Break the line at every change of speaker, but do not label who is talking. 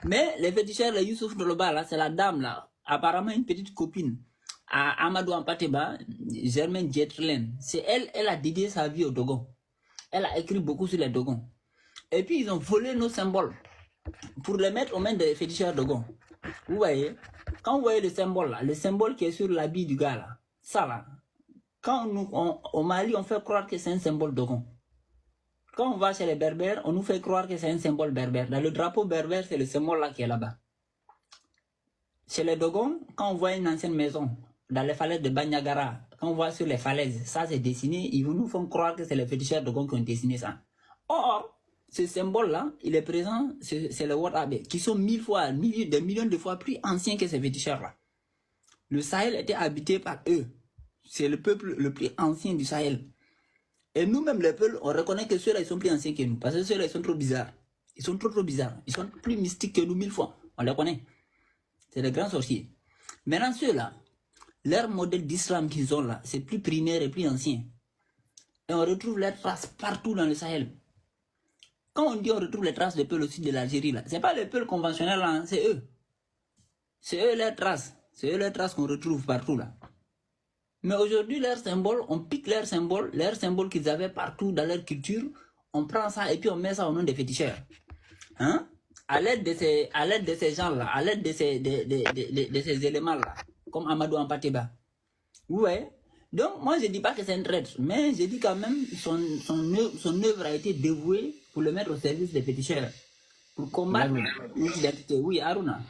Mais les féticheurs, les Youssouf Doloba, là, c'est la dame, là, apparemment une petite copine à Amadou Ampateba, Germaine Dietrlen. C'est elle, elle a dédié sa vie au Dogon. Elle a écrit beaucoup sur les Dogons. Et puis, ils ont volé nos symboles pour les mettre aux mains des féticheurs Dogon. Vous voyez, quand vous voyez le symbole, là, le symbole qui est sur l'habit du gars, là, ça, là, quand au Mali, on fait croire que c'est un symbole Dogon. Quand on va chez les berbères, on nous fait croire que c'est un symbole berbère. Dans le drapeau berbère, c'est le symbole là qui est là-bas. Chez les Dogons, quand on voit une ancienne maison, dans les falaises de Banyagara, quand on voit sur les falaises, ça c'est dessiné, ils nous font croire que c'est les féticheurs Dogons qui ont dessiné ça. Or, ce symbole-là, il est présent, c'est le Wadabe, qui sont des millions de fois plus anciens que ces féticheurs-là. Le Sahel était habité par eux. C'est le peuple le plus ancien du Sahel. Et nous-mêmes, les peuples, on reconnaît que ceux-là, ils sont plus anciens que nous. Parce que ceux-là, ils sont trop bizarres. Ils sont trop bizarres. Ils sont plus mystiques que nous 1000 fois. On les connaît. C'est des grands sorciers. Maintenant, ceux-là, leur modèle d'islam qu'ils ont là, c'est plus primaire et plus ancien. Et on retrouve leurs traces partout dans le Sahel. Quand on dit on retrouve les traces des peuples au sud de l'Algérie, là, c'est pas les peuples conventionnels, là, c'est eux. C'est eux leurs traces. C'est eux leurs traces qu'on retrouve partout, là. Mais aujourd'hui, leurs symboles, on pique leurs symboles qu'ils avaient partout dans leur culture, on prend ça et puis on met ça au nom des féticheurs. Hein? À l'aide de ces gens-là, à l'aide de ces éléments-là, comme Amadou Ampateba. Vous voyez? Donc, moi, je ne dis pas que c'est un traître, mais je dis quand même son œuvre a été dévouée pour le mettre au service des féticheurs, pour combattre l'identité. Oui, Aruna.